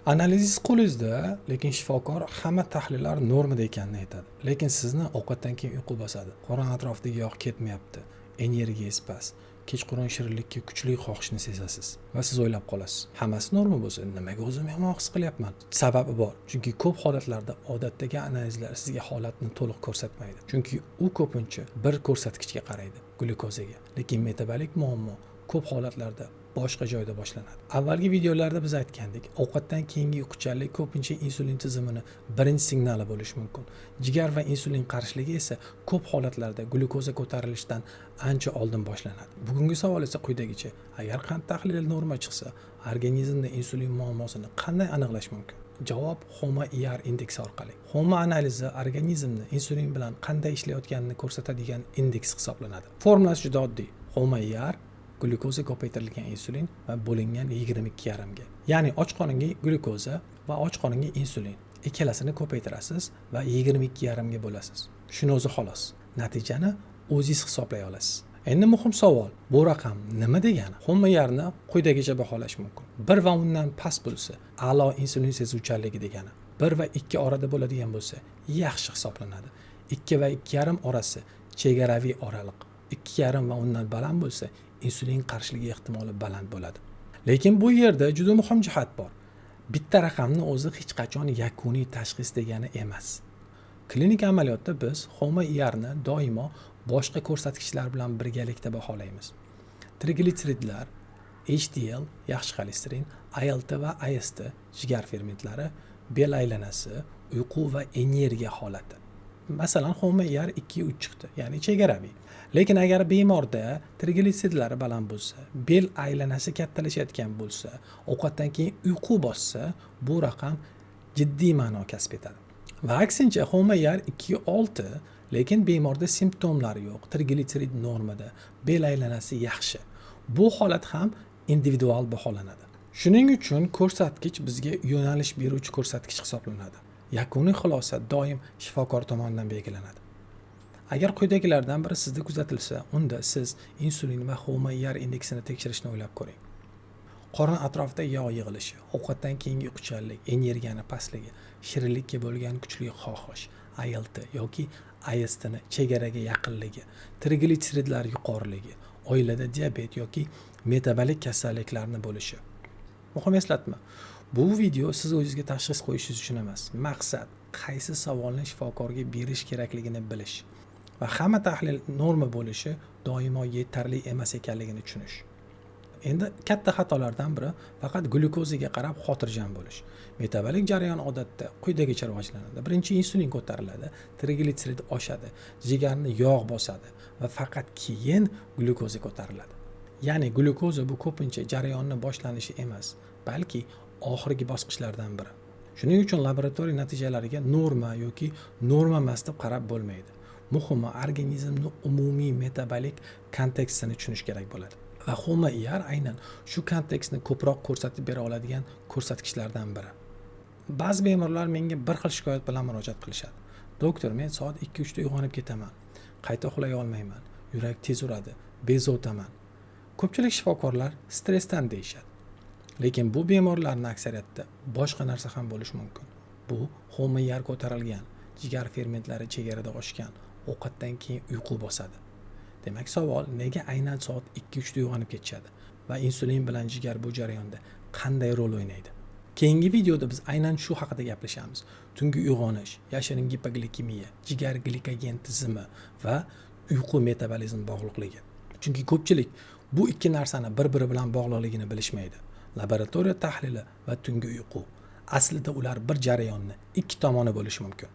Analiz qo'lingizda, lekin shifokor hamma tahlillar normada ekanini aytadi. Lekin sizni ovqatdan keyin uyqu bosadi. Qorin atrofidagi yog' ketmayapti. Energiyangiz past. Kechqurun shirinlikka kuchli xohishni sezasiz va siz o'ylab qolasiz. Hammasi norma bo'lsa, nimaga o'zim yomon his qilyapman? Sababi bor. Chunki ko'p holatlarda odatdagi analizlar sizga holatni to'liq ko'rsatmaydi. Chunki u ko'pincha bir ko'rsatkichga qaraydi, glyukozaga. Lekin metabolik muammo ko'p holatlarda boshqa joyda boshlanadi. Avvalgi videolarda biz aytgandik, ovqatdan keyingi uyquchanlik ko'pincha insulin tizimini birinchi signali bo'lishi mumkin. Jigar va insulin qarshiligi esa ko'p holatlarda glyukoza ko'tarilishidan ancha oldin boshlanadi. Bugungi savol esa quyidagicha: agar qand tahlili norma chiqsa, organizmda insulin muammosini qanday aniqlash mumkin? Javob HOMA-IR indeksi orqali. HOMA analizi organizmni insulin bilan qanday ishlayotganini ko'rsatadigan indeks hisoblanadi. Formulasi juda oddiy. HOMA-IR glyukoza ko'paytirilgan insulin va bo'lingan 22,5 ga. Ya'ni och qoringa glyukoza va och qoringa insulin ikkalasini ko'paytirasiz va 22,5 ga bo'lasiz. Shuni o'zi xolos. Natijani o'zingiz hisoblay olasiz. Endi muhim savol, bu raqam nima degani? HOMA-IRni quyidagicha baholash mumkin. 1 va undan past bo'lsa, a'lo insulin sezuvchanligi degani. 1 va 2 orada bo'ladigan bo'lsa, yaxshi hisoblanadi. 2 va 2,5 orasi chegaraviy oraliq. 2,5 va undan baland bo'lsa, insulin qarshiligi ehtimoli baland bo'ladi. Lekin bu yerda juda muhim jihat bor. Bitta raqamni o'zi hech qachon yakuniy tashxis degani emas. Klinik amaliyotda biz HOMA-IRni doimo boshqa ko'rsatkichlar bilan birgalikda baholaymiz. Triglitseridlar, HDL, yaxshi xolesterin, ALT va AST, jigar fermentlari, bel aylanasi, uyqu va energiya holati. Masalan, HOMA-IR 2-3 chiqdi, ya'ni chegaraviy. Lekin agar bemorda triglitseridlari baland bo'lsa, bel aylanasi kattalashayotgan bo'lsa, ovqatdan keyin uyqu bossa, bu raqam jiddiy ma'no kasb etadi. Va aksincha HOMA-IR 2-6, lekin bemorda simptomlari yo'q, triglitserid normada, bel aylanasi yaxshi. Bu holat ham individual baholanadi. Shuning uchun ko'rsatkich bizga yo'nalish beruvchi ko'rsatkich hisoblanadi. Yakuniy xulosa doim shifokor tomonidan belgilanadi. Agar quyidagilardan biri sizda kuzatilsa, unda siz insulin va HOMA-IR indeksini tekshirishni o'ylab ko'ring. Qorin atrofida yog' yig'ilishi, ovqatdan keyingi uyquchanlik, energiyani pastligi, shirinlikka bo'lgan kuchli xohish, ALT yoki ASTni chegaraga yaqinligi, triglitseridlar yuqoriligi, oilada diabet yoki metabolik kasalliklarni bo'lishi. Muhim eslatma. Bu video siz o'zingizga tashxis qo'yishingiz uchun emas. Maqsad qaysi savolni shifokorga berish kerakligini bilish va hamma tahlil norma bo'lishi doimo yetarli emas ekanligini tushunish. Endi katta xatolardan biri faqat glyukozaga qarab xotirjam bo'lish. Metabolik jarayon odatda quyidagicha rivojlanadi. Birinchi insulin ko'tariladi, triglitserid oshadi, jigarni yog' bosadi va faqat keyin glyukoza ko'tariladi. Ya'ni glyukoza bu ko'pincha jarayonni boshlanishi emas, balki oxirgi bosqichlardan biri. Shuning uchun laboratoriya natijalariga norma yoki norma emas deb qarab bo'lmaydi. Muhimi organizmning umumiy metabolik kontekstini tushunish kerak bo'ladi. Va HOMA-IR aynan shu kontekstni ko'proq ko'rsatib bera oladigan ko'rsatkichlardan biri. Ba'zi bemorlar menga bir xil shikoyat bilan murojaat qilishadi. Doktor, men soat 2-3 da uyg'onib ketaman. Qayta uxlay olmayman. Yurak tez uradi, bezotaman. Ko'pchilik shifokorlar stressdan deyishadi. Lekin bu bemorlarning aksariyatida boshqa narsa ham bo'lishi mumkin. Bu HOMA-IR ko'tarilgan, jigar fermentlari chegarada oshgan, ovqatdan keyin uyqu bosadi. Demak, savol nega aynan soat 2-3 da uyg'onib ketishadi va insulin bilan jigar bu jarayonda qanday rol o'ynaydi? Keyingi videoda biz aynan shu haqida gaplashamiz. Tungi uyg'onish, yashirin gipoglikemiya, jigar glikogen tizimi va uyqu metabolizm bog'liqligi. Chunki ko'pchilik bu ikki narsani bir-biri bilan bog'liqligini bilishmaydi. Laboratoriya tahlili va tungi uyqu. Aslida ular bir jarayonni ikki tomoni bo'lishi mumkin.